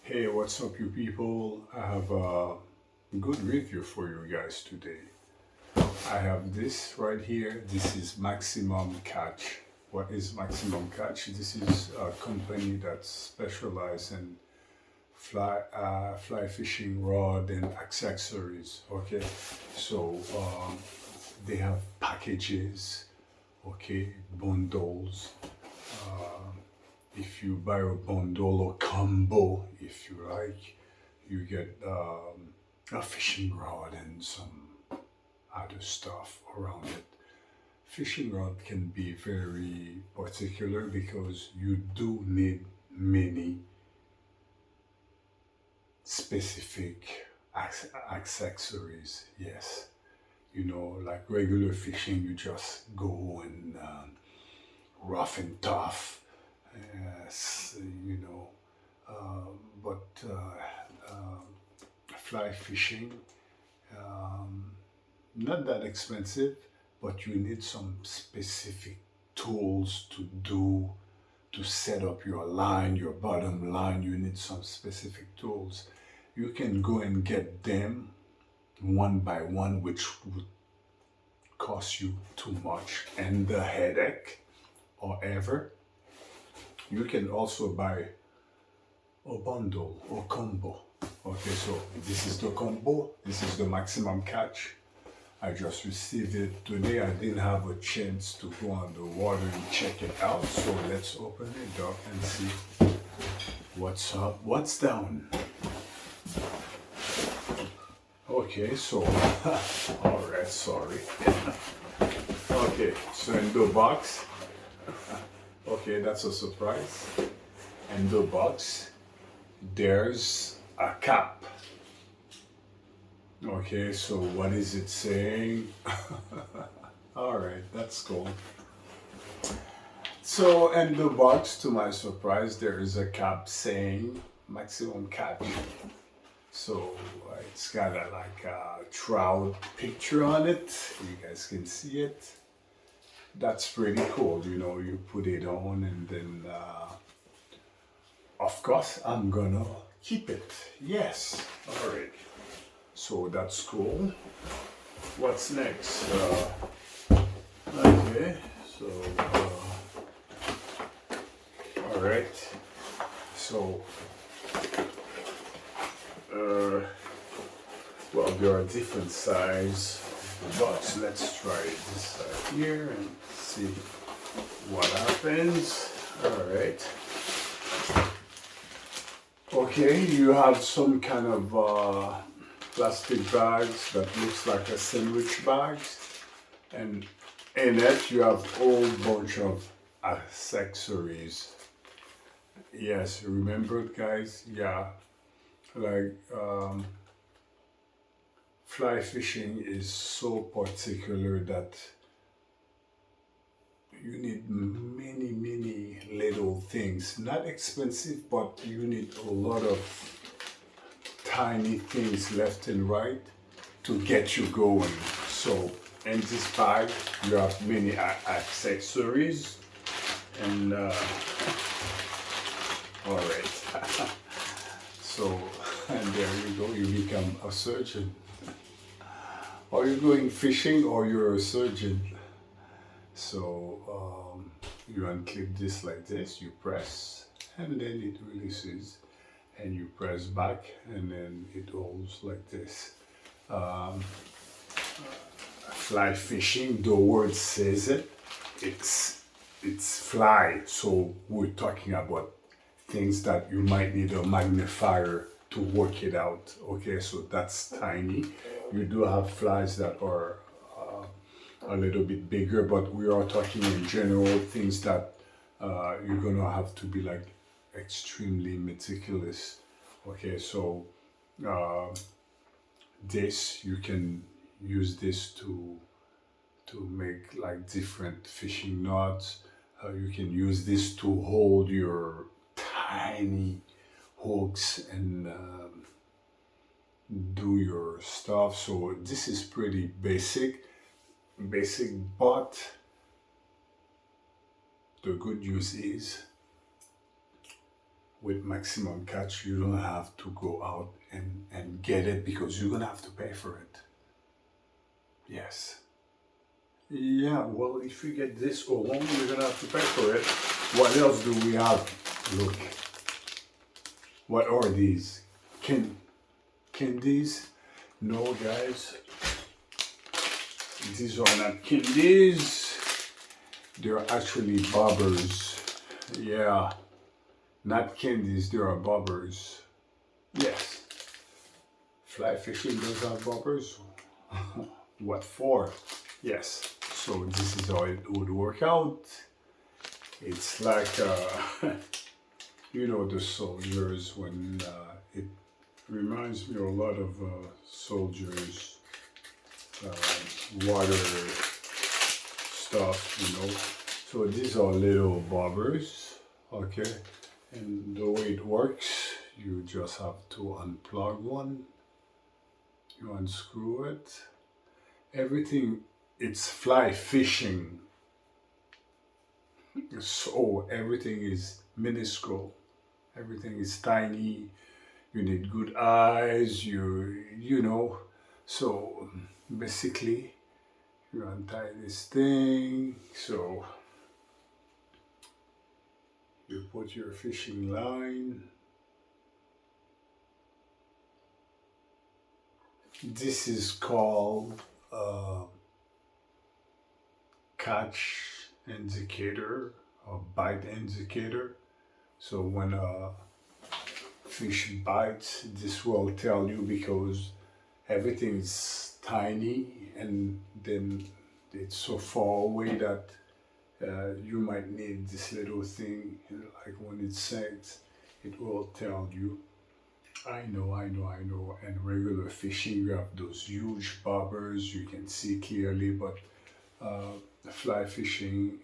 Hey, what's up, you people? I have a good review for you guys today. I have this right here. This is Maximum Catch. What is Maximum Catch? This is a company that specializes in fly fishing rod and accessories. Okay, so they have packages. Okay, bundles. If you buy a bundle or combo, if you like, you get a fishing rod and some other stuff around it. Fishing rod can be very particular because you do need many specific accessories. Yes, like regular fishing, you just go and rough and tough. Yes, but fly fishing, not that expensive, but you need some specific tools to set up your line, your bottom line. You need some specific tools. You can go and get them one by one, which would cost you too much and the headache. However, you can also buy a bundle or combo. Okay, so this is the combo. This is the Maximum Catch. I just received it today. I didn't have a chance to go on the water and check it out. So let's open it up and see what's up, what's down. Okay, so, all right, sorry. Okay, so in the box, okay, that's a surprise. In the box, there's a cap. Okay, so what is it saying? All right, that's cool. So in the box, to my surprise, there is a cap saying Maximum Catch. So it's got like a trout picture on it. You guys can see it. That's pretty cool. You put it on and then, of course, I'm gonna keep it. Yes. All right. So that's cool. What's next? Okay. So, all right. So, well, there are different size box. Let's try this side here and see what happens. All right. Okay, you have some kind of plastic bags that looks like a sandwich bag, and in it you have a whole bunch of accessories. Yes, remember guys? Yeah, like fly fishing is so particular that you need many little things. Not expensive, but you need a lot of tiny things left and right to get you going. So in this bag, you have many accessories, and all right. So, and there you go. You become a surgeon. Are you going fishing or you're a surgeon? So you unclip this like this, you press, and then it releases, and you press back, and then it holds like this. Fly fishing, the word says it. It's fly, so we're talking about things that you might need a magnifier to work it out. Okay, so that's tiny. You do have flies that are a little bit bigger, but we are talking in general things that you're gonna have to be like extremely meticulous. Okay, so this, you can use this to make like different fishing knots. You can use this to hold your tiny hooks and do your stuff. So this is pretty basic, but the good news is with maximum catch, you don't have to go out and get it because you're gonna have to pay for it. Yes. Yeah, well, if you get this alone, you're gonna have to pay for it. What else do we have? Look. What are these? Candies? No, guys. These are not candies. They're actually bobbers. Yeah. Not candies, they are bobbers. Yes. Fly fishing does have bobbers. What for? Yes. So this is how it would work out. It's like, you know, the soldiers when it reminds me a lot of soldiers, water stuff, you know. So these are little bobbers, okay? And the way it works, you just have to unplug one, you unscrew it. Everything, it's fly fishing. So everything is minuscule. Everything is tiny. You need good eyes, you know. So basically, you untie this thing. So you put your fishing line. This is called catch indicator or bite indicator. So when a fish bites, this will tell you because everything's tiny and then it's so far away that you might need this little thing. Like when it sinks, it will tell you. I know. And regular fishing, you have those huge bobbers, you can see clearly, but fly fishing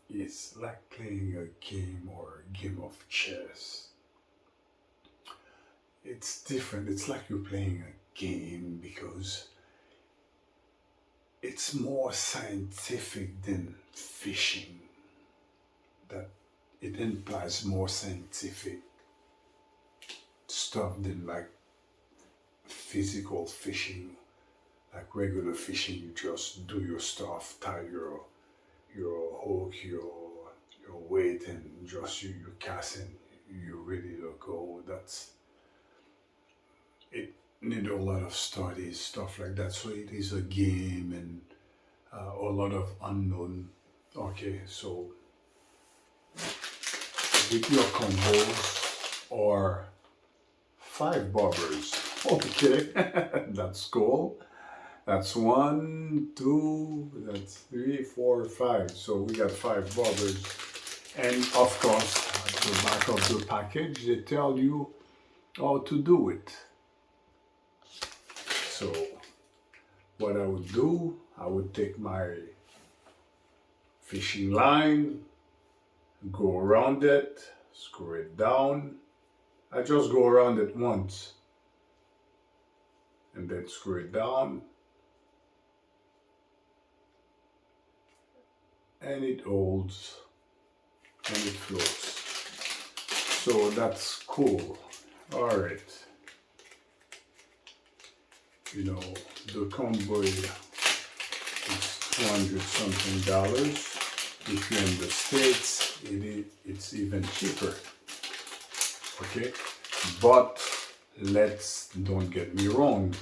is like playing a game or a game of chess. It's different. It's like you're playing a game because it's more scientific than fishing. That it implies more scientific stuff than like physical fishing. Like regular fishing, you just do your stuff, tie your hook, your weight, and just you cast and you're ready to go. That's it. Need a lot of studies, stuff like that. So it is a game and a lot of unknown. Okay, so with your combos or 5 bobbers. Okay, that's cool. That's 1, 2, that's 3, 4, 5. So we got 5 bobbers. And of course, at the back of the package, they tell you how to do it. So what I would do, I would take my fishing line, go around it, screw it down. I just go around it once and then screw it down. And it holds and it floats. So that's cool. All right. You know, the combo is $200 something. If you're in the States, it's even cheaper. Okay, but don't get me wrong.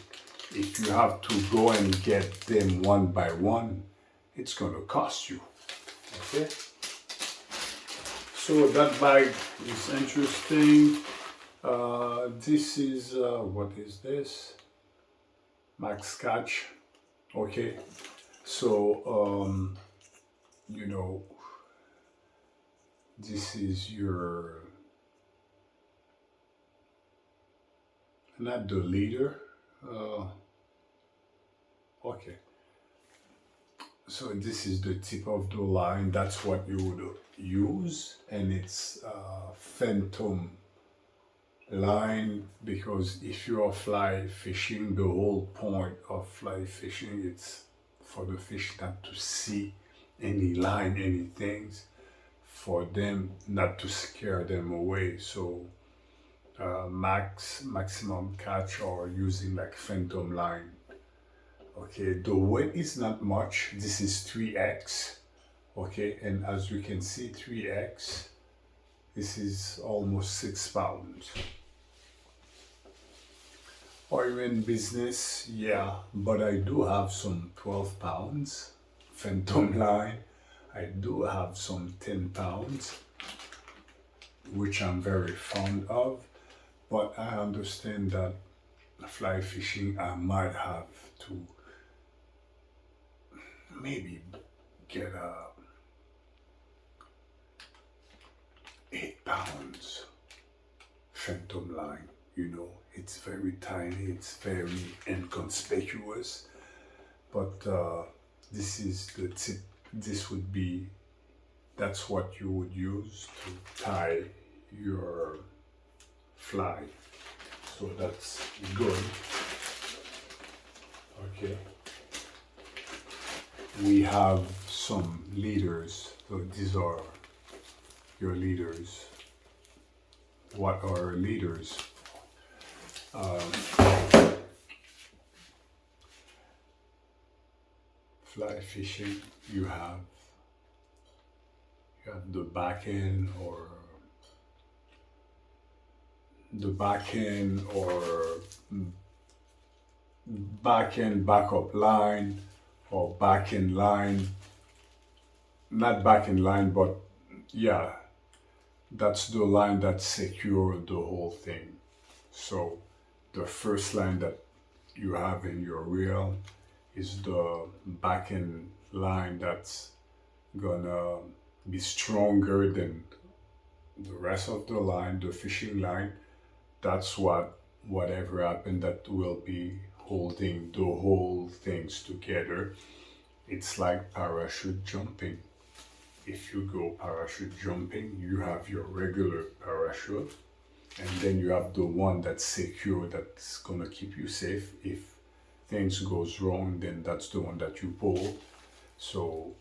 If you have to go and get them one by one, it's gonna cost you. Okay, so that bag is interesting. This is what is this? Maxcatch. Okay, so you know, this is your not the leader. Okay. So this is the tip of the line. That's what you would use, and it's phantom line because if you are fly fishing, the whole point of fly fishing is for the fish not to see any line, any things. for them not to scare them away. So maximum catch or using like phantom line. Okay, the weight is not much. This is 3x. Okay, and as you can see, 3x, this is almost 6 pounds. Or even business, yeah, but I do have some 12 pounds phantom line. I do have some 10 pounds, which I'm very fond of, but I understand that fly fishing, I might have to maybe get a 8 pounds phantom line. You know, it's very tiny, it's very inconspicuous, but this is the tip. This would be, that's what you would use to tie your fly. So that's good. Okay. We have some leaders. So these are your leaders. What are leaders? Fly fishing, you have the back end or back end backup line or back end line, not back end line, but yeah, that's the line that secures the whole thing. So the first line that you have in your reel is the back end line that's gonna be stronger than the rest of the line, the fishing line. That's whatever happened, that will be holding the whole things together. It's like parachute jumping. If you go parachute jumping, you have your regular parachute, and then you have the one that's secure, that's gonna keep you safe. If things goes wrong, then that's the one that you pull. So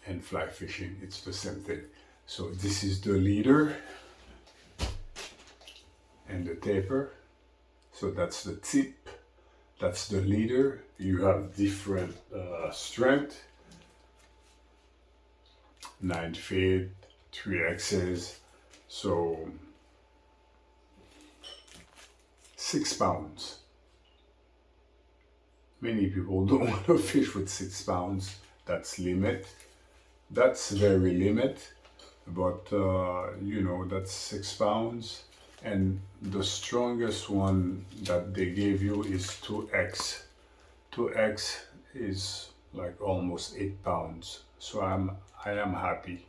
and fly fishing, it's the same thing. So this is the leader and the taper. So that's the tip, that's the leader. You have different strength, 9 feet, 3x's, so 6 pounds. Many people don't want to fish with 6 pounds. That's limit. That's very limit, but you know, that's 6 pounds. And the strongest one that they gave you is 2x. 2x is like almost 8 pounds. So I am happy.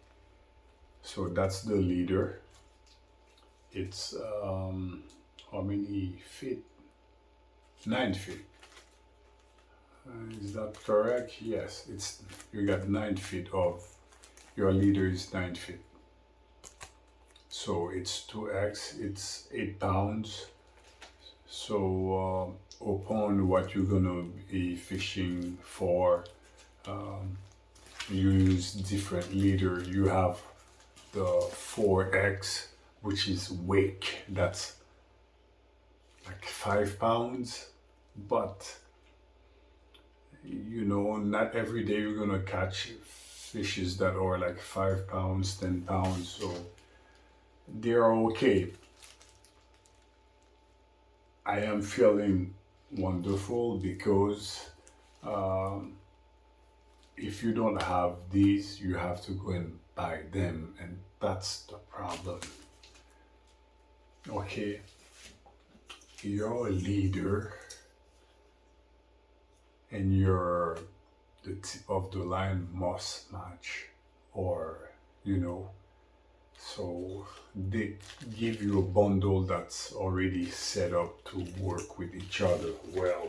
So that's the leader. It's how many feet? 9 feet. Is that correct? Yes, it's, you got 9 feet of, your leader is 9 feet. So it's 2x, it's 8 pounds. So upon what you're gonna be fishing for, you use different leader. You have the 4x, which is wake, that's like 5 pounds, but you know, not every day you're gonna catch fishes that are like 5 pounds, 10 pounds, so they're okay. I am feeling wonderful because if you don't have these, you have to go and buy them, and that's the problem. Okay, your leader and the tip of the line must match, or you know, so they give you a bundle that's already set up to work with each other well.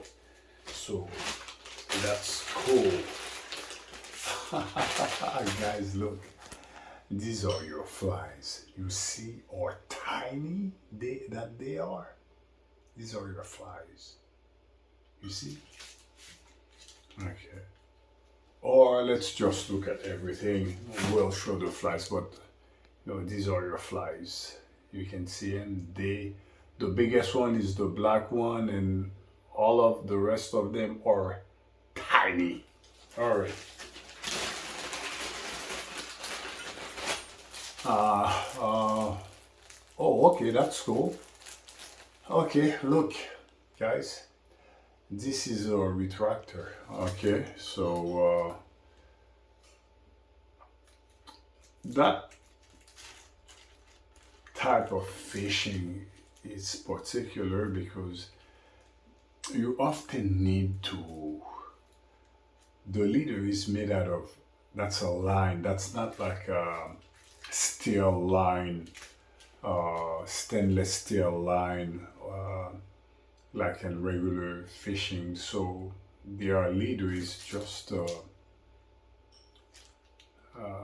So that's cool. Guys, look, these are your flies. You see how tiny they are? These are your flies. You see? Okay. Or let's just look at everything. We'll show the flies, but these are your flies. You can see them. The biggest one is the black one, and all of the rest of them are tiny. All right. Oh, okay, that's cool. Okay, look, guys. This is a retractor. Okay, so that type of fishing is particular because you often need to. The leader is made out of. That's a line. That's not like a steel line, stainless steel line. Like in regular fishing, so their leader is just a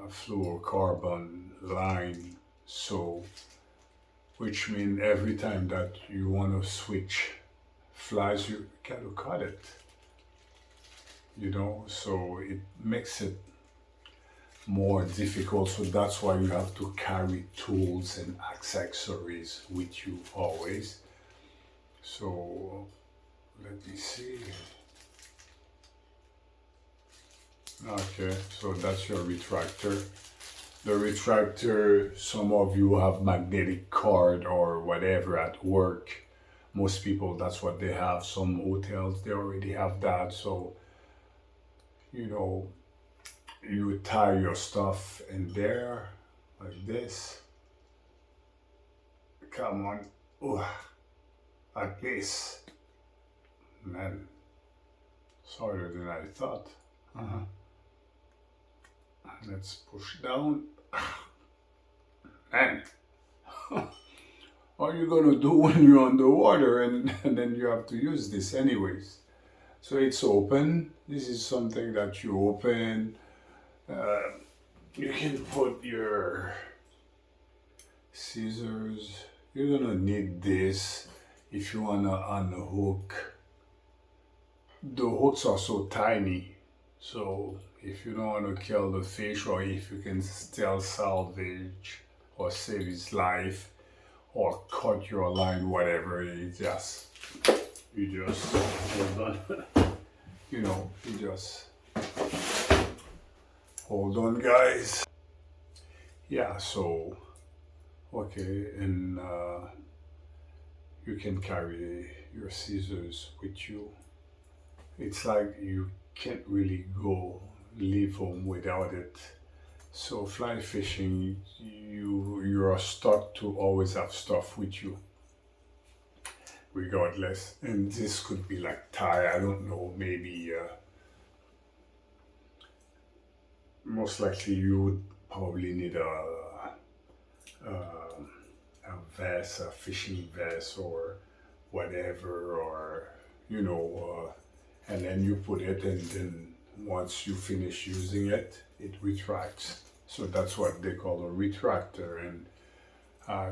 fluorocarbon line, so which means every time that you want to switch flies, you gotta cut it, so it makes it more difficult. So that's why you have to carry tools and accessories with you always. So let me see. Okay, so that's your retractor. The retractor, some of you have magnetic card or whatever at work. Most people, that's what they have. Some hotels, they already have that. So, you tie your stuff in there like this. Come on. Ooh. Like this. Man, it's harder than I thought. Let's push down. Man, what are you gonna do when you're underwater and then you have to use this anyways? So it's open. This is something that you open. You can put your scissors. You're gonna need this if you wanna unhook. The hooks are so tiny, so if you don't want to kill the fish, or if you can still salvage or save his life or cut your line, whatever, you just hold on. You just hold on, guys. Yeah, so okay, and you can carry your scissors with you. It's like you can't really leave home without it. So fly fishing, you are stuck to always have stuff with you, regardless. And this could be like tie, I don't know, maybe most likely you would probably need a vest, a fishing vest or whatever, or and then you put it, and then once you finish using it, it retracts. So that's what they call a retractor, and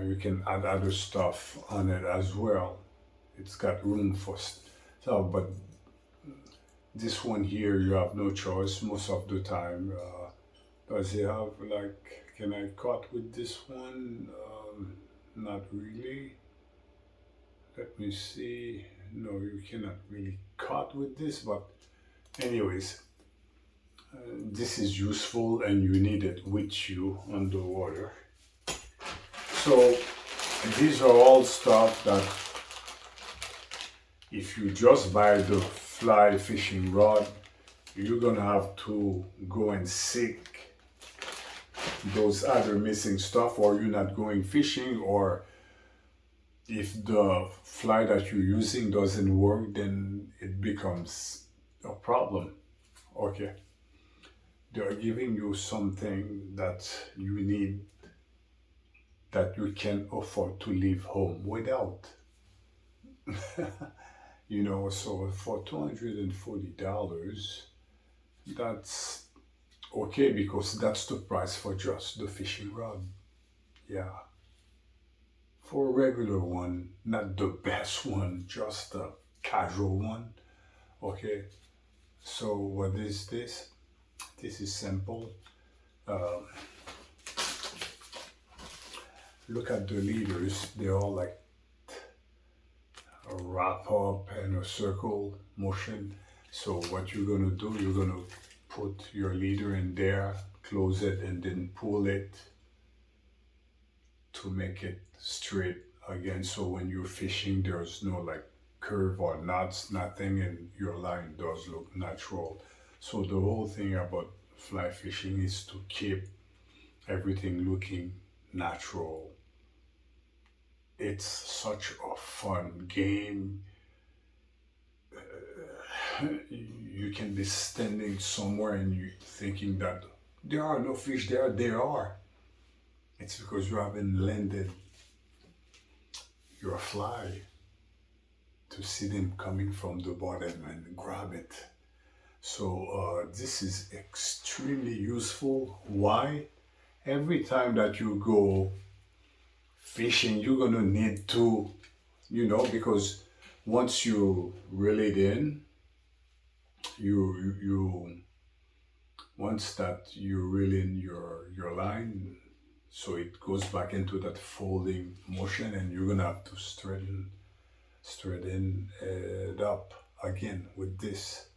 you can add other stuff on it as well. It's got room for so, but this one here, you have no choice most of the time. Does it have, like, can I cut with this one? Not really. Let me see. No, you cannot really cut with this, but anyways, this is useful and you need it with you underwater. So these are all stuff that if you just buy the fly fishing rod, you're gonna have to go and seek those other missing stuff, or you're not going fishing, or if the fly that you're using doesn't work, then it becomes a problem. Okay, they're giving you something that you need, that you can't afford to leave home without. So for $240, that's okay, because that's the price for just the fishing rod. Yeah. For a regular one, not the best one, just a casual one. Okay. So what is this? This is simple. Uh, Look at the leaders, they're all like a wrap up and a circle motion. So what you're gonna do, you're gonna put your leader in there, close it, and then pull it to make it straight again. So when you're fishing, there's no like curve or knots, nothing, and your line does look natural. So the whole thing about fly fishing is to keep everything looking natural. It's such a fun game. You can be standing somewhere and you thinking that there are no fish there. There are. It's because you haven't landed your fly to see them coming from the bottom and grab it. So this is extremely useful. Why? Every time that you go fishing, you're gonna need to, because once you reel it in, you once that you reel in your line, so it goes back into that folding motion, and you're gonna have to straighten it up again with this.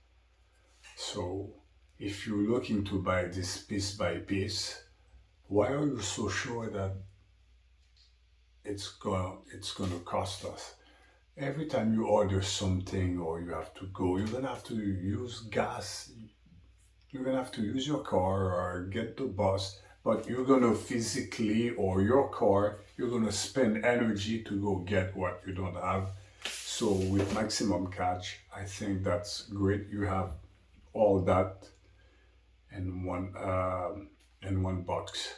So if you're looking to buy this piece by piece, why are you so sure that it's gonna cost us? Every time you order something or you have to go, you're gonna have to use gas. You're gonna have to use your car or get the bus, but you're gonna physically, or your car, you're gonna spend energy to go get what you don't have. So with Maximum Catch, I think that's great. You have all that in one box.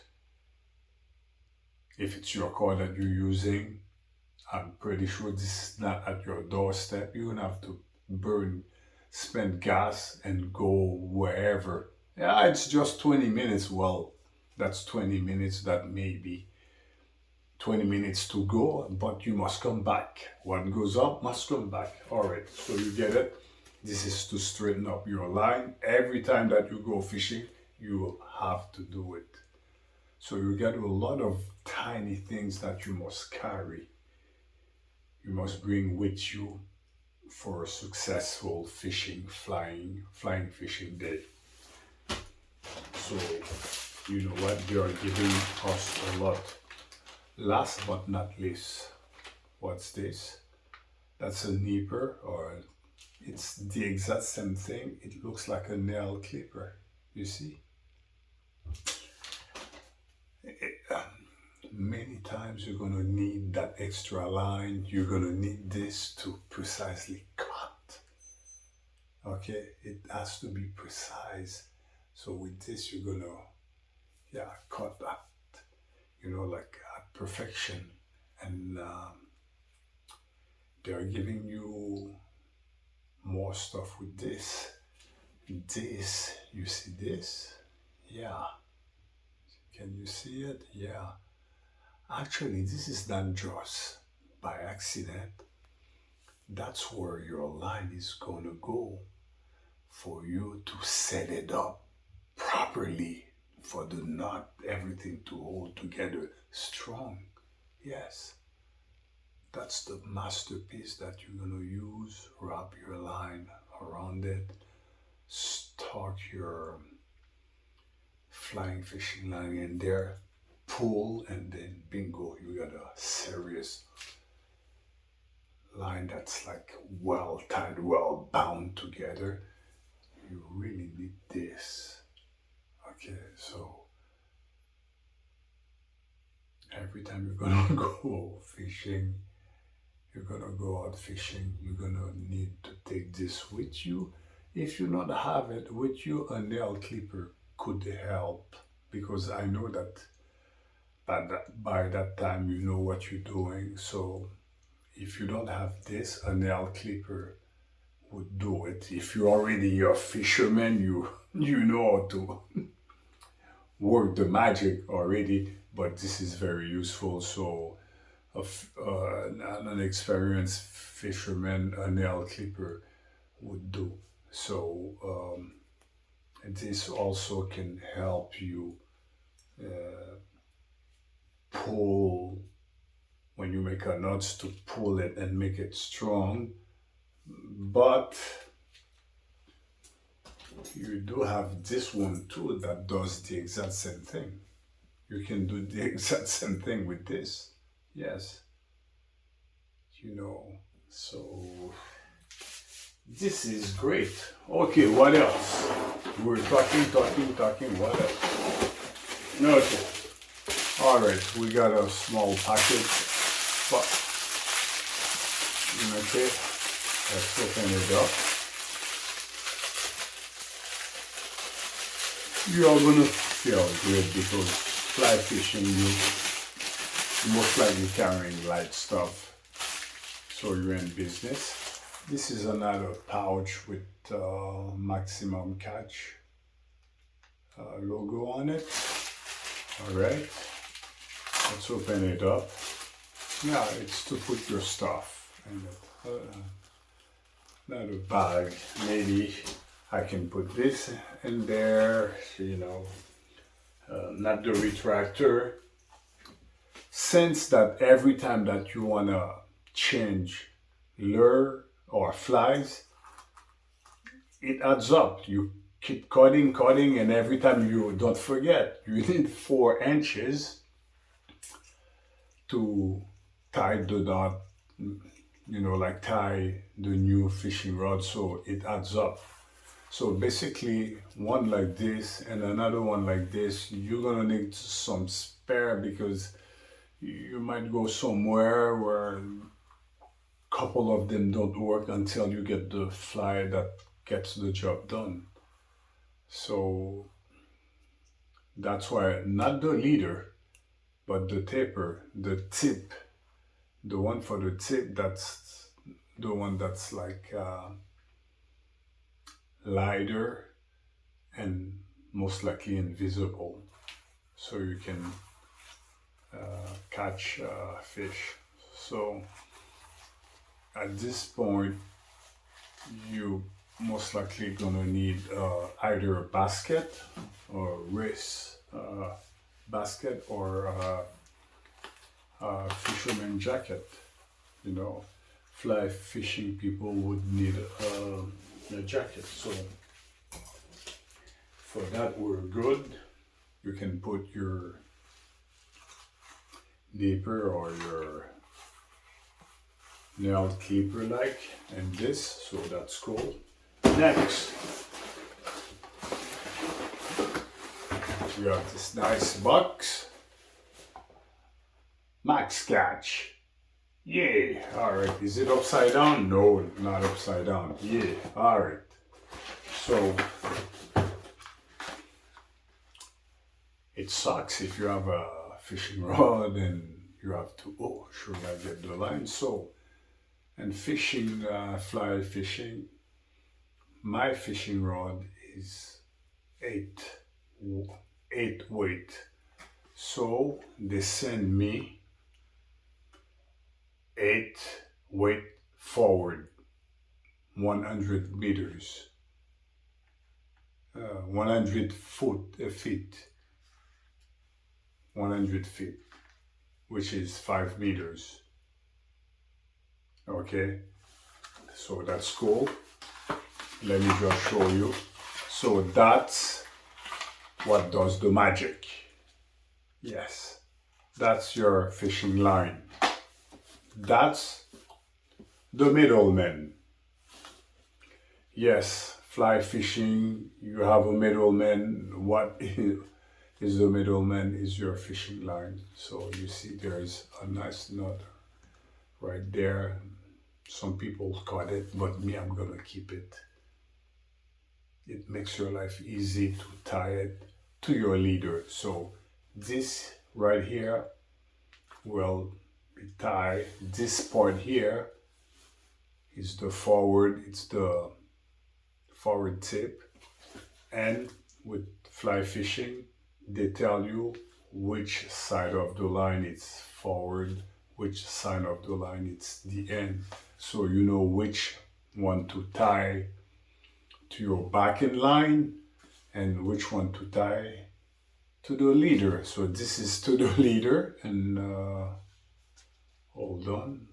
If it's your car that you're using, I'm pretty sure this is not at your doorstep. You're gonna have to spend gas and go wherever. Yeah, it's just 20 minutes. Well, that's 20 minutes. That may be 20 minutes to go, but you must come back. What goes up must come back. All right, so you get it. This is to straighten up your line. Every time that you go fishing, you will have to do it. So you get a lot of tiny things that you must carry. You must bring with you for a successful flying fishing day. So, you know what, they are giving us a lot. Last but not least, what's this? That's a nipper, or it's the exact same thing. It looks like a nail clipper, you see? Many times you're gonna need that extra line. You're gonna need this to precisely cut. Okay, it has to be precise. So with this, you're gonna, cut that, like at perfection. And they're giving you more stuff with this. This, you see this? Yeah. Can you see it? Yeah. Actually, this is not just by accident. That's where your line is going to go for you to set it up properly, for the knot, everything to hold together strong. Yes, that's the masterpiece that you're going to use. Wrap your line around it, stock your flying fishing line in there, pull, and then bingo, you got a serious line that's like well tied, well bound together. You really need this. Okay, so every time you're gonna go fishing, you're gonna go out fishing, you're gonna need to take this with you. If you not have it with you, a nail clipper could help, because I know that by that time you know what you're doing. So if you don't have this, a nail clipper would do it. If you're already a fisherman, you know how to work the magic already, but this is very useful. So an experienced fisherman, a nail clipper would do. So And this also can help you pull, when you make a knot, to pull it and make it strong. But you do have this one too that does the exact same thing. You can do the exact same thing with this. Yes. You know, so this is great. Okay, what else? We're talking, what else? Okay. Alright, we got a small package. But, okay, let's open it up. You're gonna feel great because fly fishing, you most likely carrying light stuff. So you're in business. This is another pouch with maximum catch logo on it. Alright, let's open it up. Yeah, it's to put your stuff in it. Another bag. Maybe I can put this in there, you know, not the retractor. Since that every time that you wanna change lure or flies, it adds up. You keep cutting, and every time you don't forget, you need 4 inches to tie the knot, you know, like tie the new fishing rod, so it adds up. So basically, one like this and another one like this, you're gonna need some spare because you might go somewhere where a couple of them don't work until you get the fly that gets the job done. So that's why not the leader, but the taper, the tip, the one for the tip, that's the one that's like lighter and most likely invisible, so you can catch fish. So at this point, you most likely gonna need either a basket or wrist basket or a fisherman jacket. You know, fly fishing people would need a jacket. So for that, we're good. You can put your nipper or your nail keeper like and this, so that's cool. Next, we have this nice box. Maxcatch. Yeah, alright. Is it upside down? No, not upside down. Yeah, alright. So it sucks if you have a fishing rod and you have to, oh, should I get the line? So, and fishing, fly fishing, my fishing rod is 8 weight. So they send me 8 weight forward, 100 meters, 100 feet, 100 feet, which is 5 meters. Okay, so that's cool. Let me just show you. So that's what does the magic. Yes, that's your fishing line. That's the middleman. Yes, fly fishing, you have a middleman. What is the middleman is your fishing line. So you see there's a nice knot right there. Some people cut it, but me, I'm gonna keep it. It makes your life easy to tie it to your leader. So this right here will be tied. This part here is the forward, it's the forward tip. And with fly fishing, they tell you which side of the line it's forward, which side of the line it's the end. So you know which one to tie to your backing line and which one to tie to the leader. So this is to the leader, and hold on.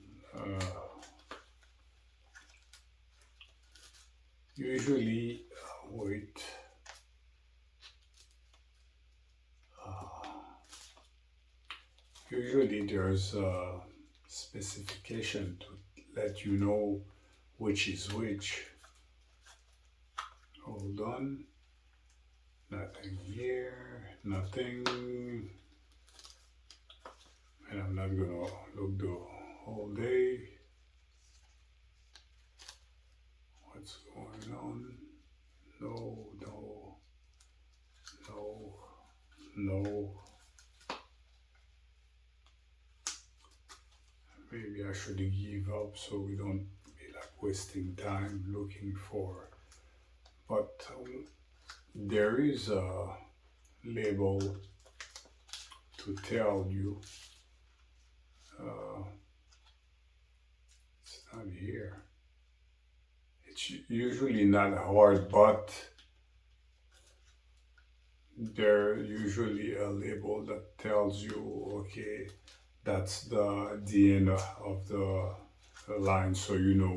Usually, wait. Usually there's a specification to let you know which is which. Hold on. Nothing here, nothing. And I'm not gonna look the whole day. What's going on? No, no, no, no. Maybe I should give up so we don't be like wasting time looking for. But there is a label to tell you. It's not here. It's usually not hard, but there's usually a label that tells you, okay, that's the end of the line, so you know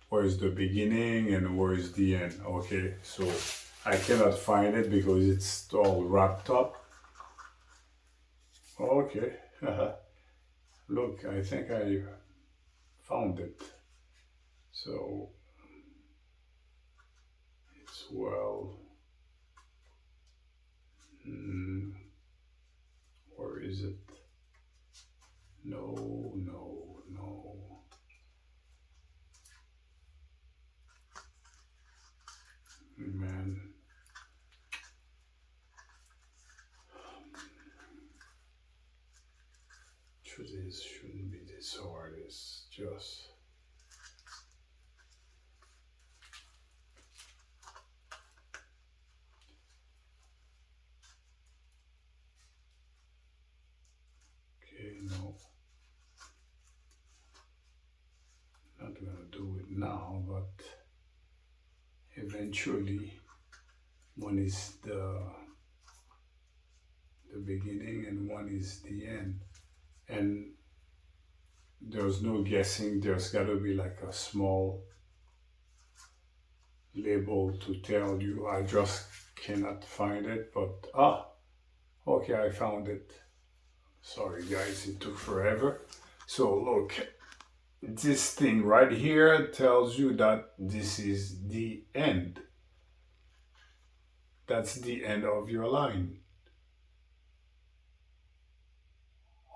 where is the beginning and where is the end. Okay, so I cannot find it because it's all wrapped up. Okay, look, I think I found it. So it's well, where is it? No, no, no. Man. Truth is, shouldn't be this hard. It's just. Okay, no. Not gonna do it now, but eventually one is the beginning and one is the end, and there's no guessing. There's got to be like a small label to tell you. I just cannot find it, but okay, I found it. Sorry guys, it took forever. So look, this thing right here tells you that this is the end. That's the end of your line.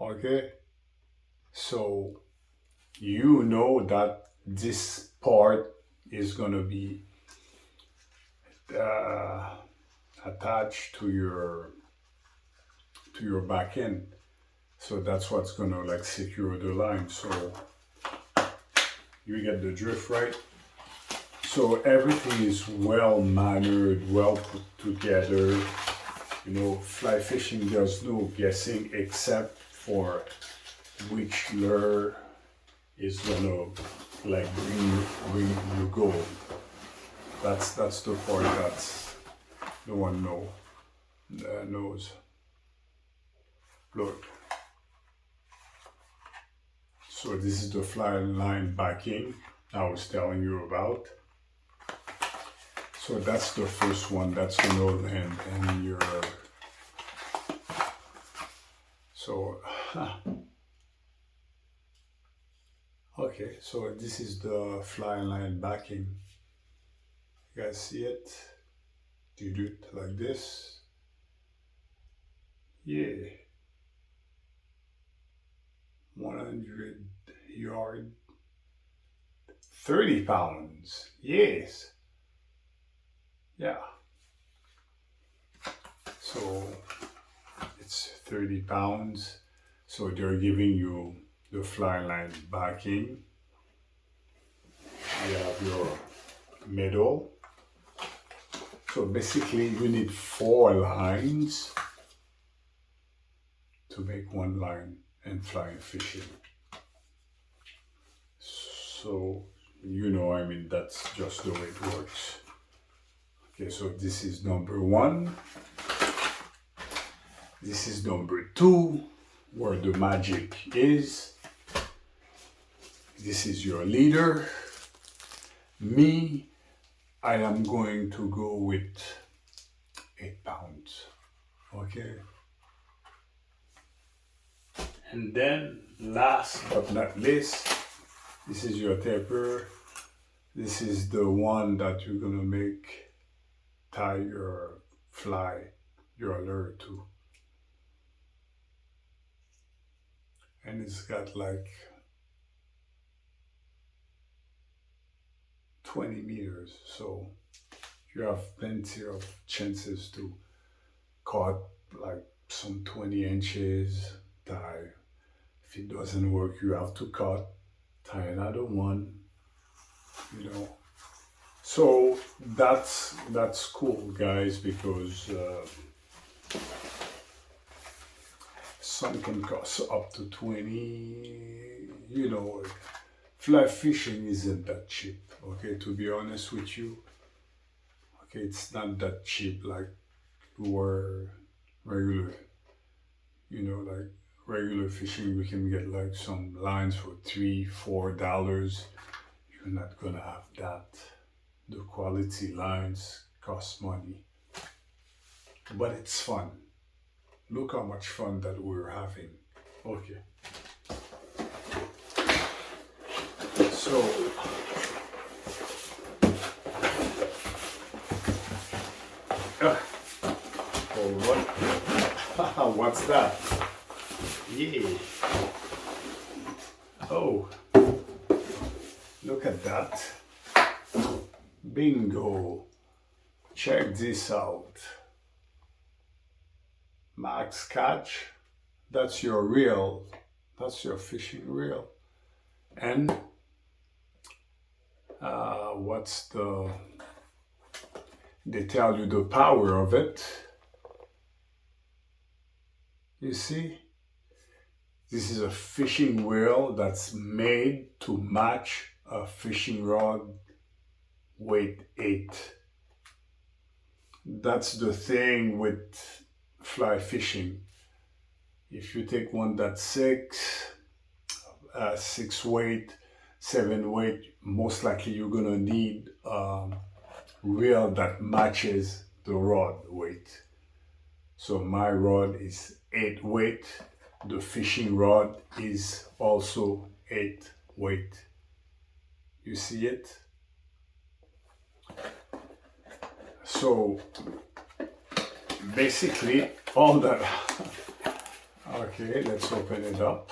Okay, so you know that this part is gonna be attached to your back end. So that's what's gonna like secure the line. So you get the drift, right? So everything is well mannered, well put together. You know, fly fishing, there's no guessing except for which lure is gonna like bring you gold. That's the part that's no one knows. Look. So this is the fly line backing I was telling you about. So that's the first one that's gonna land in your. So okay, so this is the fly line backing. You guys see it? Do you do it like this? Yeah. 100 yard, 30 pounds. Yes. Yeah. So it's 30 pounds. So they're giving you the fly line backing. You have your middle. So basically you need 4 lines to make one line and flying fishing. So, you know, I mean, that's just the way it works. Okay, so this is number 1. This is number 2, where the magic is. This is your leader. Me, I am going to go with 8 pounds. Okay. And then last but not least, this is your taper. This is the one that you're gonna tie your fly, your lure to. And it's got like 20 meters, so you have plenty of chances to cut like some 20 inches, tie. If it doesn't work, you have to cut, tie another one, you know. So that's cool, guys, because some can cost up to 20, you know. Fly fishing isn't that cheap, okay, to be honest with you. Okay, it's not that cheap like where regular, you know, like regular fishing, we can get like some lines for $3-4. You're not gonna have that. The quality lines cost money, but it's fun. Look how much fun that we're having. Okay. So, oh, what? What's that? Yeah. Oh, look at that. Bingo. Check this out. Maxcatch. That's your reel. That's your fishing reel. And what's they tell you the power of it. You see, this is a fishing reel that's made to match a fishing rod weight 8. That's the thing with fly fishing. If you take one that's 6 weight, 7 weight, most likely you're gonna need a reel that matches the rod weight. So my rod is 8 weight. The fishing rod is also 8 weight. You see it? So basically all that. Okay, let's open it up.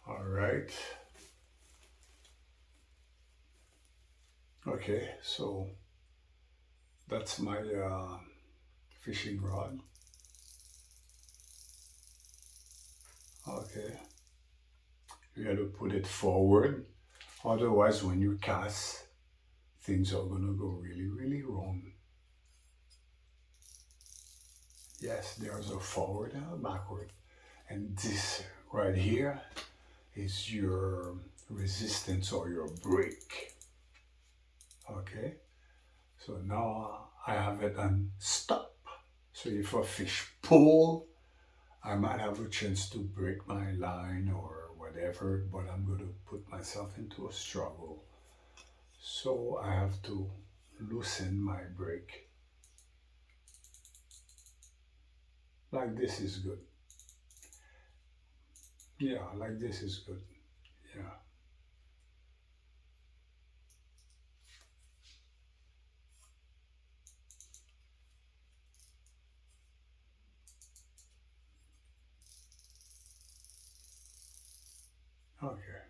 All right. Okay, so that's my fishing rod. Okay, you got to put it forward, otherwise when you cast, things are gonna go really, really wrong. Yes, there's a forward and a backward, and this right here is your resistance or your brake. Okay, so now I have it on stop. So if a fish pull, I might have a chance to break my line or whatever, but I'm going to put myself into a struggle. So I have to loosen my brake. Like this is good. Yeah, like this is good. Yeah. Okay.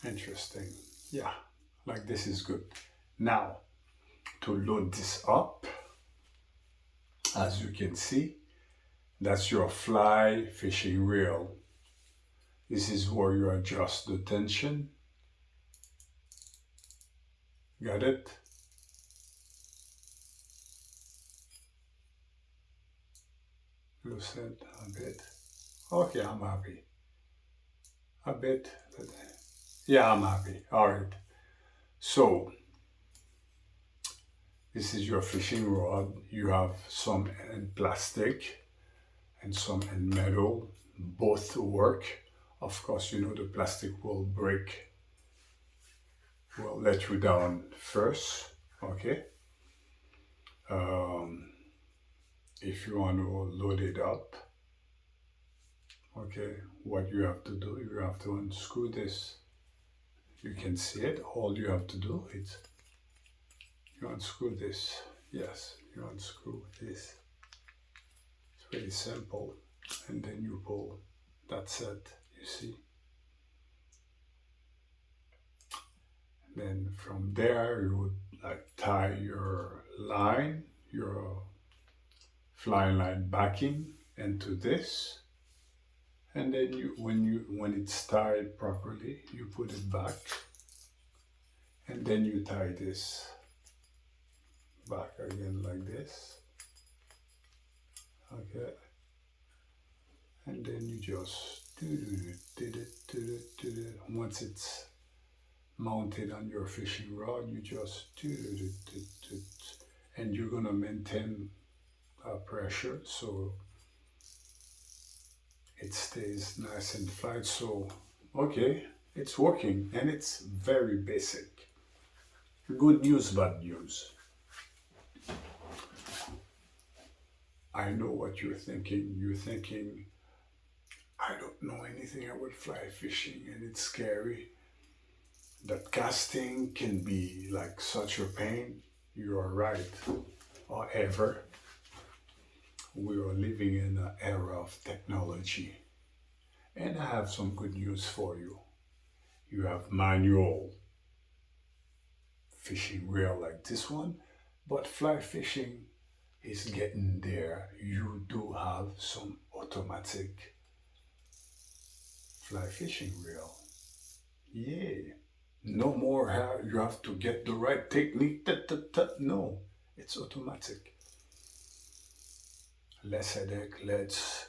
Interesting. Yeah, like this is good. Now, to load this up, as you can see, that's your fly fishing reel. This is where you adjust the tension. Got it? Loosen a bit. Okay, I'm happy. a bit. Yeah, I'm happy. All right. So this is your fishing rod. You have some in plastic and some in metal. Both work. Of course, you know the plastic will break, will let you down first. Okay. Um, if you want to load it up, okay, what you have to do, you have to unscrew this. You can see it. All you have to do is you unscrew this. Yes, you unscrew this. It's very simple. And then you pull. That's it, you see. And then from there you would like tie your line, your fly line backing into this. And then when it's tied properly, you put it back. And then you tie this back again like this. Okay. And then you just once it's mounted on your fishing rod, you just and you're gonna maintain pressure so it stays nice and flat. So okay, it's working and it's very basic. Good news, bad news. I know what you're thinking. You're thinking, I don't know anything about fly fishing and it's scary. That casting can be like such a pain. You are right. However, we are living in an era of technology. And I have some good news for you. You have manual fishing reel like this one, but fly fishing is getting there. You do have some automatic fly fishing reel. Yeah. No more you have to get the right technique. No, it's automatic. Less headache, less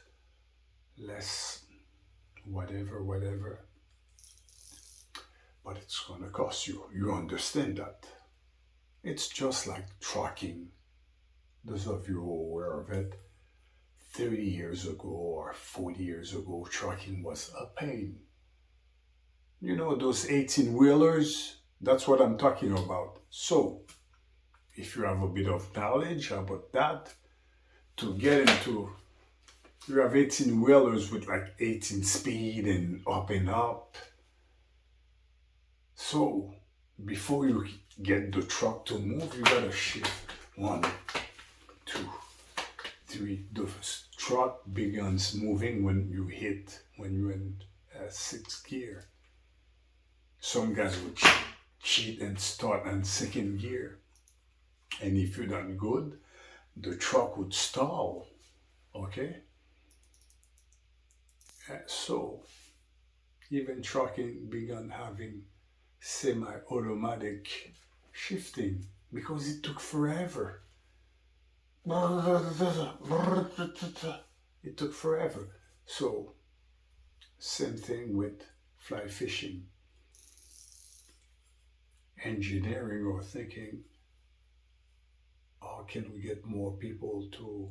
whatever. But it's gonna cost you. You understand that. It's just like trucking. Those of you who are aware of it, 30 years ago or 40 years ago, trucking was a pain. You know, those 18-wheelers, that's what I'm talking about. So, if you have a bit of knowledge about that, to get into, you have 18-wheelers with like 18 speed and up. So, before you get the truck to move, you gotta shift 1, 2, 3. The truck begins moving when you're in 6th gear. Some guys would cheat and start in 2nd gear. And if you're done good, the truck would stall. Okay? So, even trucking began having semi-automatic shifting because it took forever. It took forever. So, same thing with fly fishing. Engineering or thinking, how can we get more people to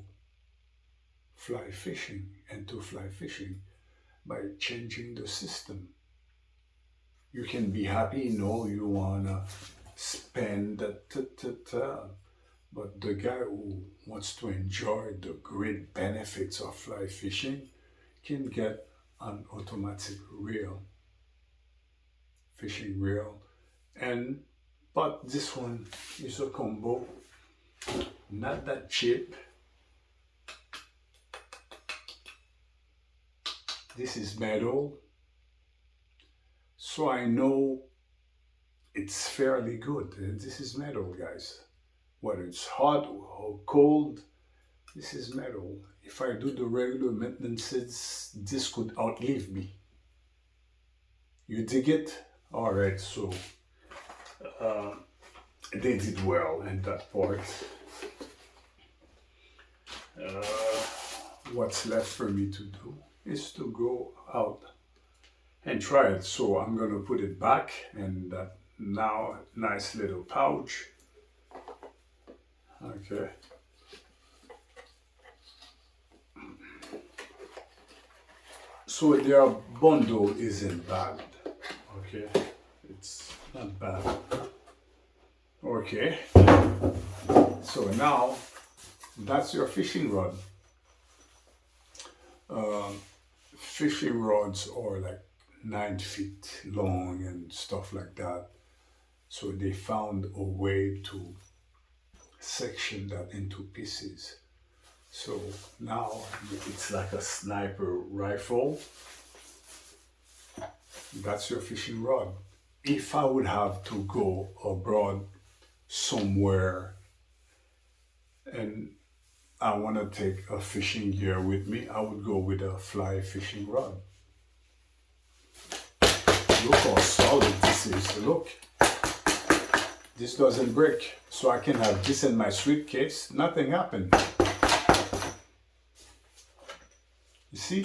fly fishing and to fly fishing by changing the system? You can be happy, no, you wanna spend but the guy who wants to enjoy the great benefits of fly fishing can get an automatic reel, fishing reel. But this one is a combo, not that cheap. This is metal, so I know it's fairly good. This is metal, guys. Whether it's hot or cold, this is metal. If I do the regular maintenance, this could outlive me. You dig it? Alright, so they did well in that part. What's left for me to do is to go out and try it. So I'm gonna put it back, and that now nice little pouch. Okay. So their bundle isn't bad. Okay, it's not bad. Okay, so now that's your fishing rod. Fishing rods are like 9 feet long and stuff like that. So they found a way to section that into pieces. So now it's like a sniper rifle. That's your fishing rod. If I would have to go abroad somewhere and I want to take a fishing gear with me, I would go with a fly fishing rod. Look how solid this is. Look, this doesn't break. So I can have this in my suitcase. Nothing happened. You see?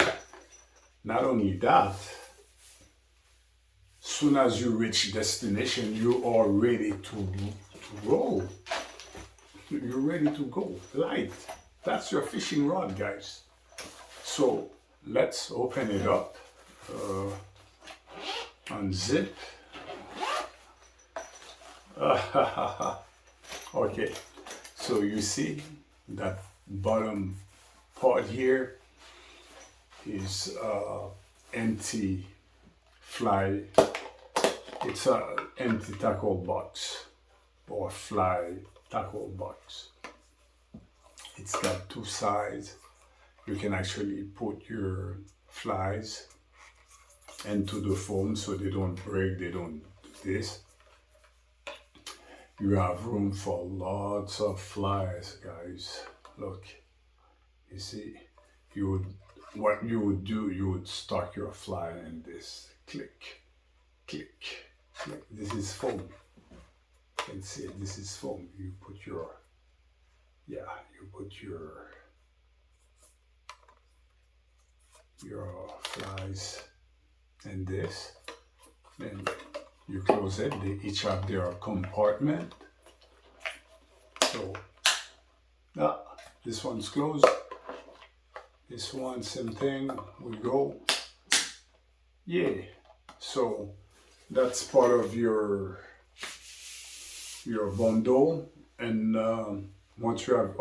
Not only that, soon as you reach destination, you are ready to roll. You're ready to go. Light. That's your fishing rod, guys. So let's open it up. Unzip. Okay, so you see that bottom part here is empty fly. It's an empty tackle box or fly tackle box. It's got two sides. You can actually put your flies into the foam so they don't break, they don't do this. You have room for lots of flies, guys. Look, you see, what you would do, you would stock your fly in this. Click, click, click. This is foam. You can see it, this is foam. You put your, your flies in this. Then you close it. They each have their compartment. So, this one's closed. This one, same thing. We go. Yeah. So that's part of your bundle. And once you have,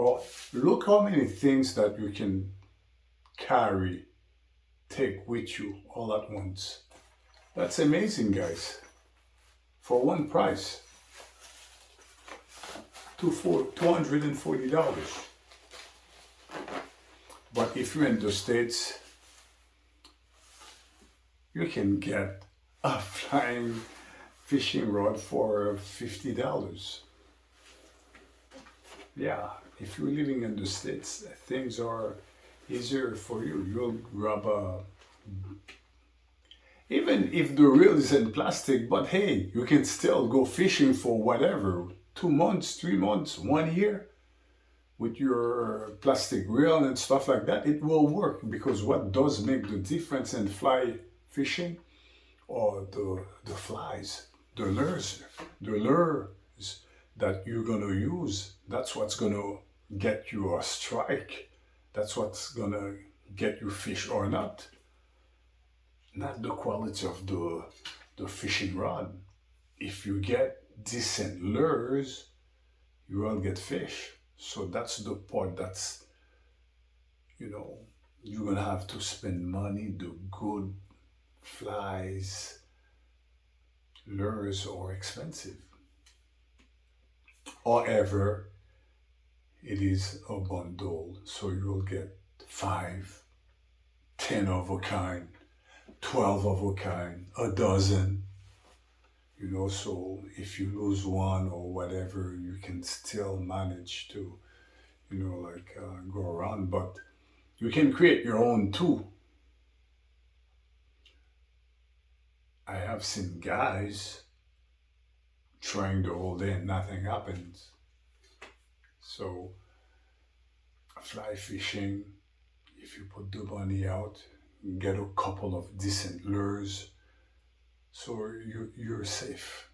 look how many things that you can carry, take with you all at once. That's amazing, guys. For one price, $240. But if you're in the States, you can get a flying fishing rod for $50. Yeah, if you're living in the States, things are easier for you. You'll grab even if the reel is in plastic, but hey, you can still go fishing for whatever, 2 months, 3 months, 1 year with your plastic reel and stuff like that. It will work, because what does make the difference in fly fishing are the flies, the lures that you're gonna use. That's what's gonna get you a strike. That's what's gonna get you fish or not. Not the quality of the fishing rod. If you get decent lures, you will get fish. So that's the part that's, you're gonna have to spend money. The good flies, lures are expensive. However, it is a bundle, so you'll get 5, 10 of a kind, 12 of a kind, a dozen. So if you lose one or whatever, you can still manage to, go around. But you can create your own too. I have seen guys trying the whole day and nothing happens. So fly fishing, if you put the money out, get a couple of decent lures, so you're safe.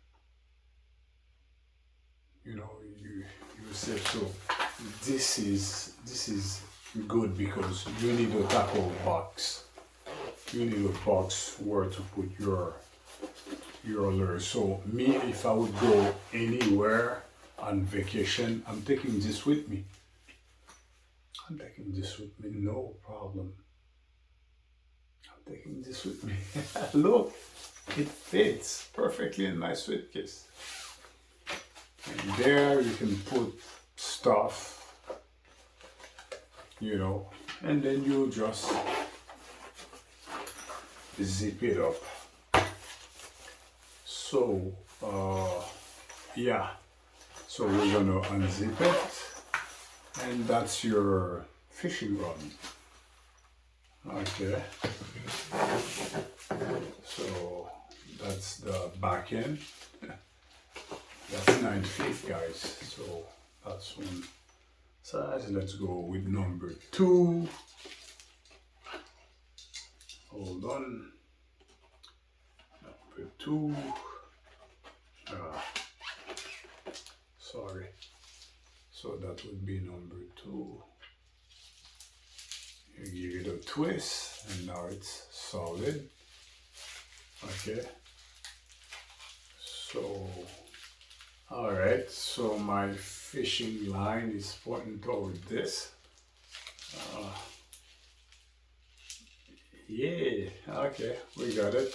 You know, you're safe. So this is good because you need a tackle box. You need a box where to put your lure. So me, if I would go anywhere on vacation, I'm taking this with me. I'm taking this with me, no problem. I'm taking this with me. Look, it fits perfectly in my suitcase. And there you can put stuff, you know, and then you just zip it up. So, yeah, so we're gonna unzip it, and that's your fishing rod. Okay, so that's the back end. That's 9 feet, guys. So that's one size. Let's go with number 2. Hold on. Number 2. Sorry. So that would be number 2. You give it a twist, and now it's solid. Okay. So, all right. So my fishing line is pointing toward this. Yeah. Okay. We got it.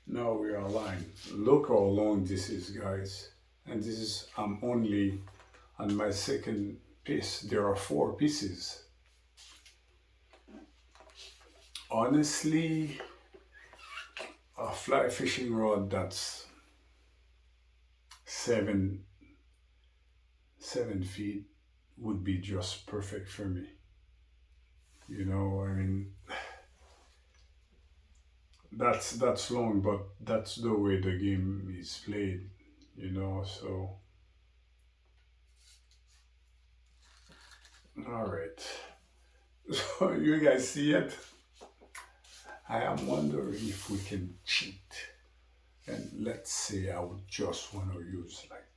Now we are aligned. Look how long this is, guys. And this is, I'm only on my second piece. There are 4 pieces. Honestly, a fly fishing rod that's 7 feet would be just perfect for me. You know, I mean, that's long, but that's the way the game is played, you know. So all right. So you guys see it? I am wondering if we can cheat, and let's say I would just want to use like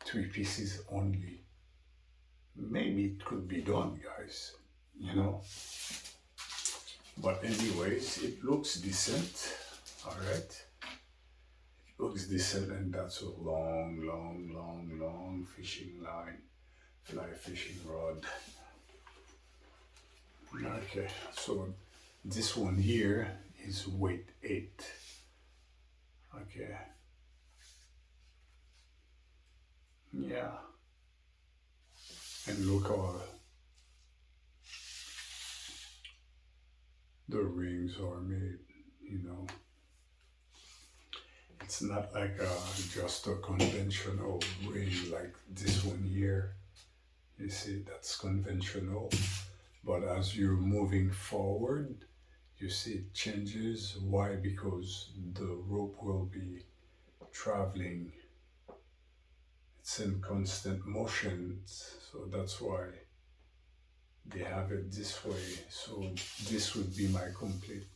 3 pieces only. Maybe it could be done, guys, you know. But anyways, it looks decent. All right, it looks decent, and that's a long fishing line, fly fishing rod. Okay, so this one here is weight 8. Okay. Yeah. And look how the rings are made, you know. It's not like just a conventional ring like this one here. You see, that's conventional. But as you're moving forward, you see it changes. Why? Because the rope will be traveling. It's in constant motion, so that's why they have it this way. So this would be my complete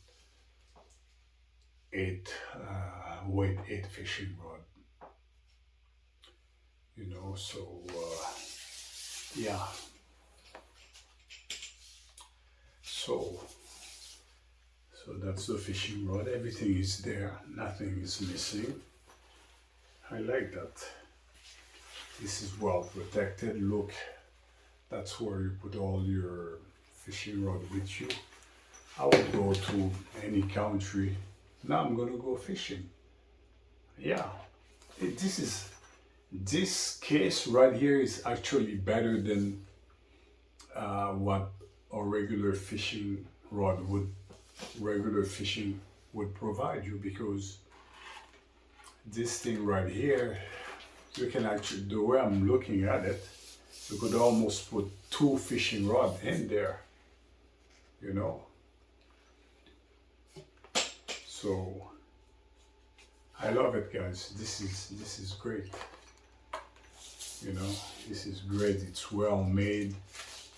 weight 8 fishing rod. You know, so yeah. So that's the fishing rod. Everything is there. Nothing is missing. I like that. This is well protected. Look, that's where you put all your fishing rod with you. I would go to any country. Now I'm gonna go fishing. Yeah, this case right here is actually better than what a regular fishing would provide you, because this thing right here, you can actually, the way I'm looking at it, you could almost put 2 fishing rods in there, you know. So I love it, guys. This is great. You know, this is great. It's well made.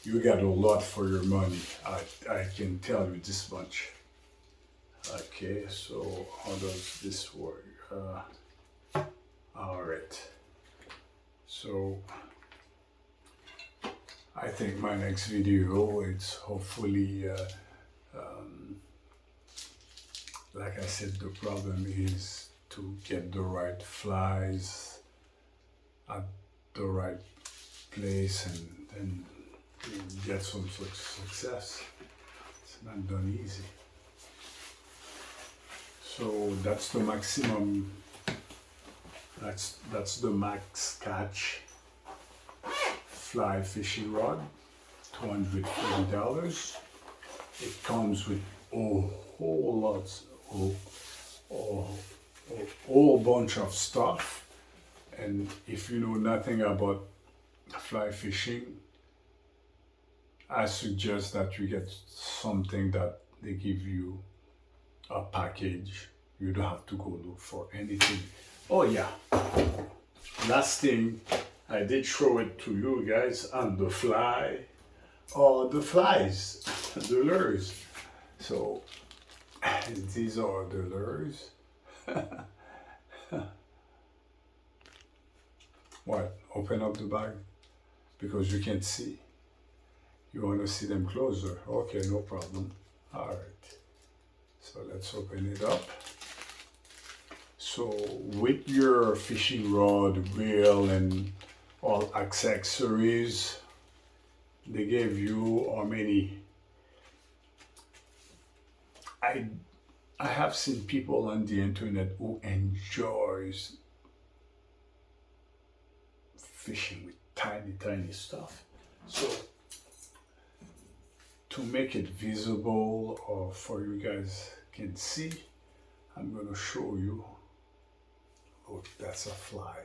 You got a lot for your money. I can tell you this much. Okay, so how does this work? All right. So I think my next video is hopefully, like I said, the problem is to get the right flies at the right place and then get some success. It's not done easy. So that's the maximum, that's the Maxcatch fly fishing rod, $240. It comes with a whole bunch of stuff, and if you know nothing about fly fishing, I suggest that you get something that they give you a package. You don't have to go look for anything. Oh yeah, last thing, I did show it to you guys on the fly, or the flies, the lures. So these are the lures. What? Open up the bag because you can't see. You want to see them closer? Okay, no problem. All right. So let's open it up. So with your fishing rod, reel, and all accessories, they gave you how many? I have seen people on the internet who enjoys fishing with tiny stuff. So to make it visible, or for you guys can see, I'm going to show you. Look, that's a fly.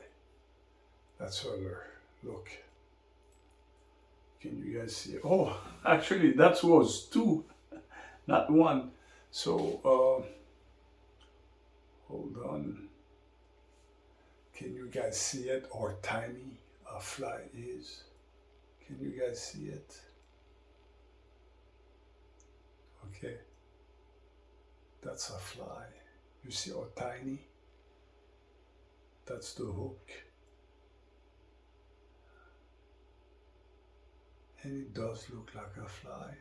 That's a lure. Look. Can you guys see? Oh, actually that was two, not one. So hold on. Can you guys see it? Or tiny a fly is? Can you guys see it? Okay. That's a fly. You see how tiny? That's the hook. And it does look like a fly.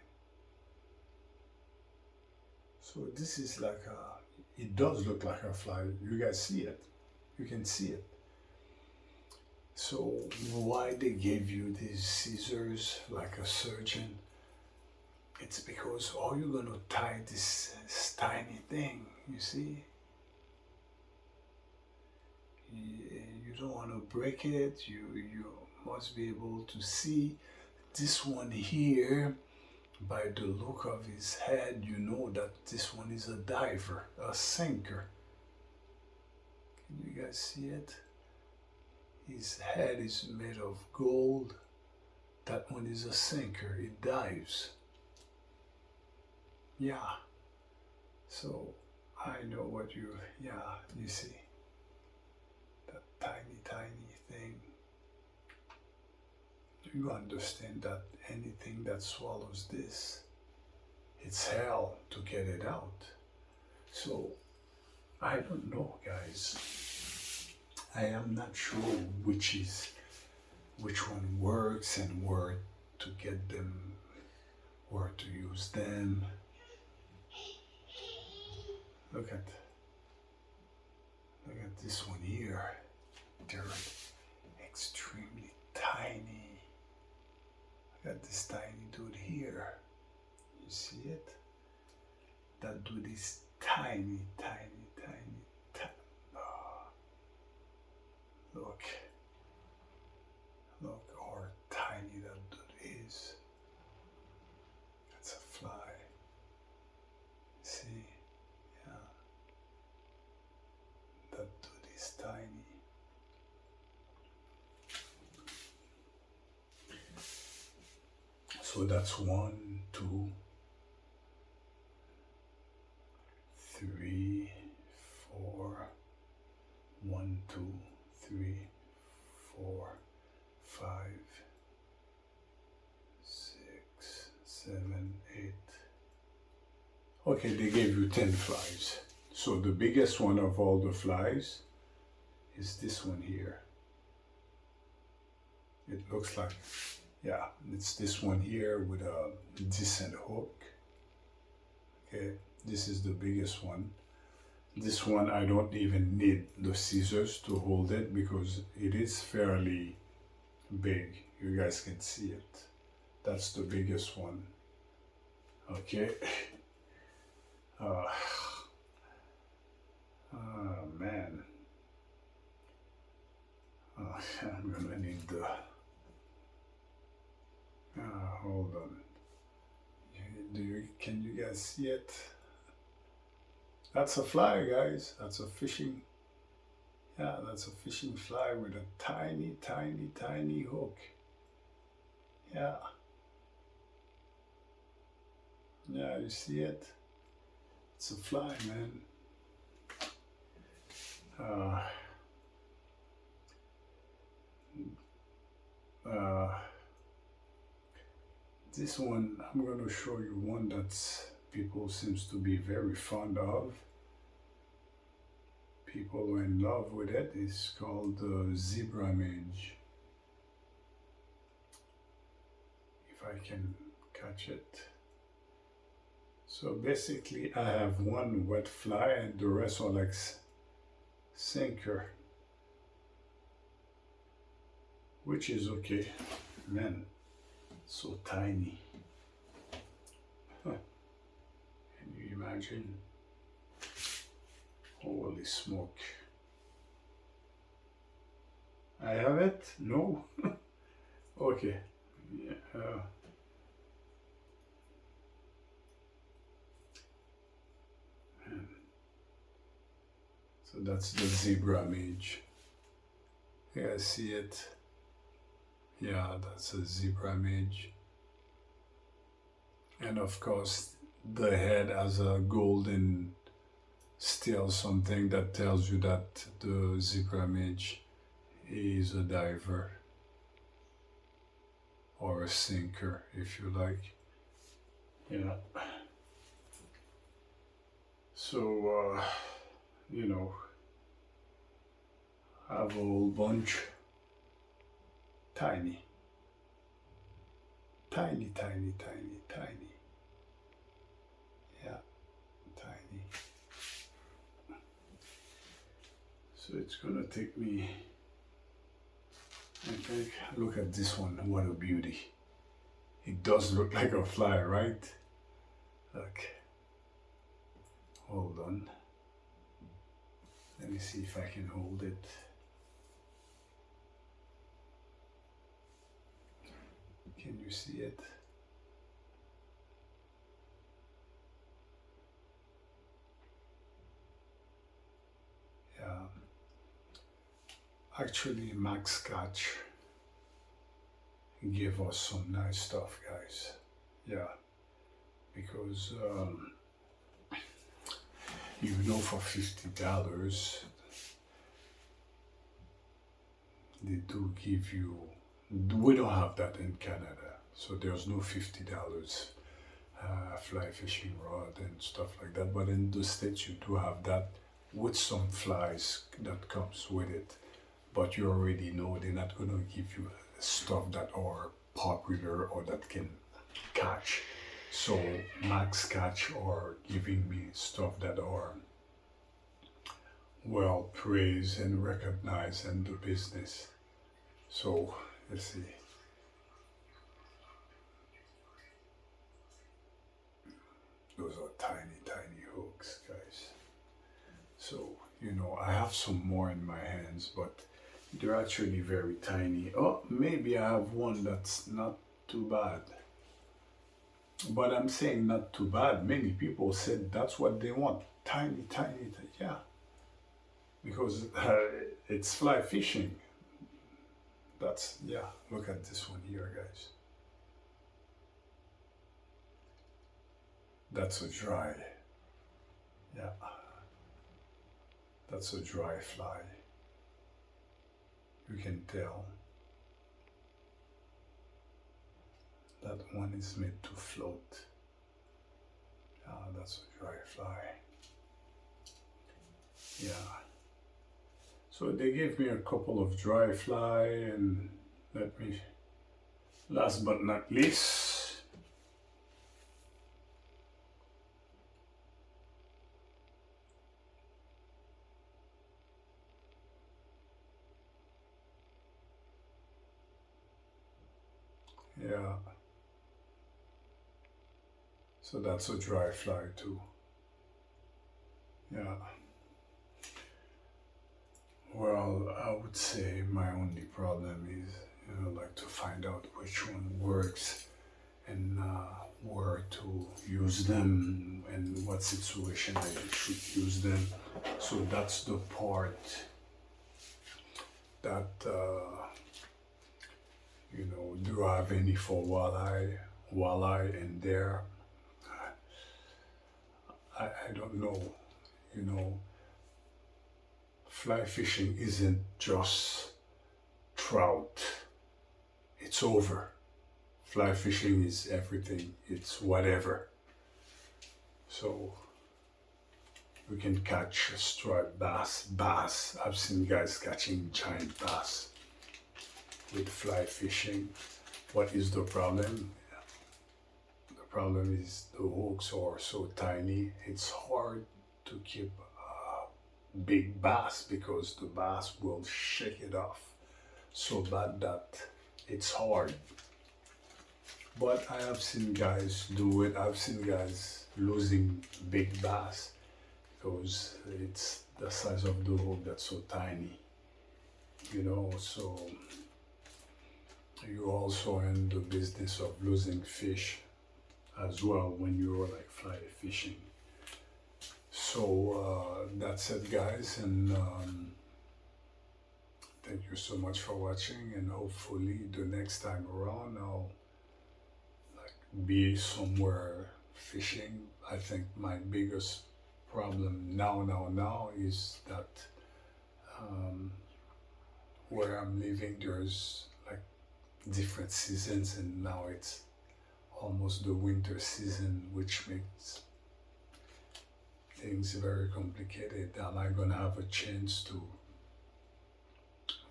So this is like it does look like a fly. You guys see it? You can see it. So why they gave you these scissors like a surgeon? It's because how you're gonna tie this tiny thing, you see? You don't want to break it. You must be able to see this one here. By the look of his head, you know that this one is a diver, a sinker. Can you guys see it? His head is made of gold. That one is a sinker. It dives. Yeah. So I know what you see. That tiny thing. You understand that anything that swallows this, it's hell to get it out. So I don't know, guys. I am not sure which one works and where to get them, where to use them. Look at this one here. They're extremely tiny. Look at this tiny dude here. You see it? That dude is tiny. Look how tiny that dude is. That's a fly. See? Yeah. That dude is tiny. So that's 1, 2, 3, 4. 1, 2, 3, 4, 5, 6, 7, 8. Okay, they gave you 10 flies. So the biggest one of all the flies is this one here. It looks like, yeah, it's this one here with a decent hook. Okay, this is the biggest one. This one I don't even need the scissors to hold it because it is fairly big. You guys can see it. That's the biggest one. Okay. Oh man. Oh, I'm gonna need the. Hold on. Can you guys see it? That's a fly, guys. That's a fishing. Yeah, that's a fishing fly with a tiny, tiny, tiny hook. Yeah. Yeah, you see it? It's a fly, man. This one, I'm going to show you one that people seems to be very fond of. People are in love with it. It's called the zebra midge. If I can catch it. So basically I have one wet fly and the rest are like sinker, which is okay. Man, so tiny. Huh. Can you imagine? Holy smoke. I have it? No? Okay. Yeah. So that's the zebra midge. Yeah, I see it. Yeah, that's a zebra midge. And of course, the head has a golden still, something that tells you that the zebra midge is a diver or a sinker, if you like. Yeah. So, you know, I have a whole bunch. Tiny. Tiny, tiny, tiny, tiny. Yeah, tiny. So it's gonna take me, I think, look at this one, what a beauty. It does look like a fly, right? Look. Hold on. Let me see if I can hold it. Can you see it? Yeah. Actually, Maxcatch gave us some nice stuff, guys. Yeah. Because, you know, for $50, they do give you, we don't have that in Canada, so there's no $50 fly fishing rod and stuff like that, but in the States you do have that with some flies that comes with it, but you already know they're not going to give you stuff that are popular or that can catch. So Maxcatch are giving me stuff that are well praised and recognized in the business. So let's see. Those are tiny, tiny hooks, guys. So, you know, I have some more in my hands, but they're actually very tiny. Oh, maybe I have one that's not too bad. But I'm saying not too bad. Many people said that's what they want. Tiny, tiny, yeah. Because it's fly fishing. That's, yeah, look at this one here, guys. That's a dry, yeah. That's a dry fly. You can tell. That one is made to float. that's a dry fly. Yeah. So they gave me a couple of dry fly, and let me, last but not least, yeah. So that's a dry fly too. Yeah. Well, I would say my only problem is, like to find out which one works and where to use them and what situation I should use them. So that's the part that, do I have any for walleye and there? I don't know, you know. Fly fishing isn't just trout. It's over. Fly fishing is everything. It's whatever. So we can catch a striped bass. I've seen guys catching giant bass with fly fishing. What is the problem? The problem is the hooks are so tiny. It's hard to keep big bass because the bass will shake it off so bad that it's hard. But I have seen guys do it. I've seen guys losing big bass because it's the size of the hook that's so tiny, so you're also in the business of losing fish as well when you're like fly fishing. So that's it, guys, and thank you so much for watching, and hopefully the next time around I'll be somewhere fishing. I think my biggest problem now is that where I'm living there's like different seasons, and now it's almost the winter season, which makes things very complicated. Am I gonna have a chance to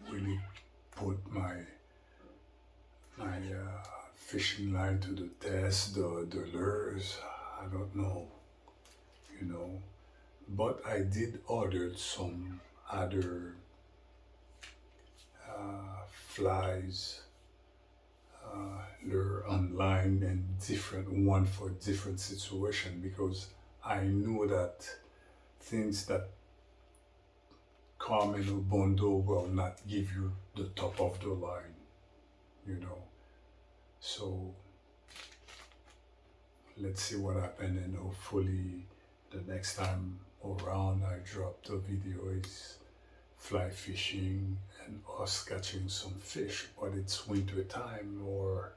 really put my fishing line to the test, the lures? I don't know, but I did order some other flies, lure online, and different one for different situation, because I knew that things that come in a bundle will not give you the top of the line, So let's see what happens, and hopefully the next time around I drop the video is fly fishing and us catching some fish, but it's winter time, or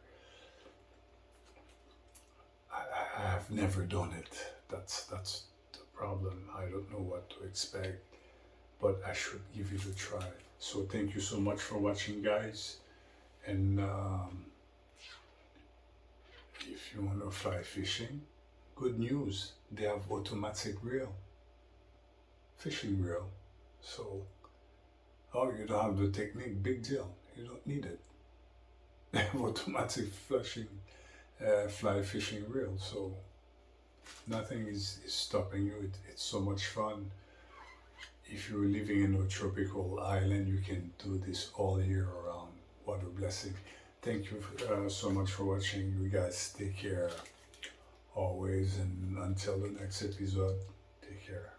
I have never done it. That's the problem. I don't know what to expect, but I should give it a try. So thank you so much for watching, guys, and if you want to fly fishing, good news, they have automatic reel, fishing reel. So, you don't have the technique, big deal, you don't need it. They have automatic fly fishing reel, so nothing is stopping you. It's so much fun. If you're living in a tropical island, you can do this all year around. What a blessing. Thank you so much for watching. You guys take care always, and until the next episode, take care.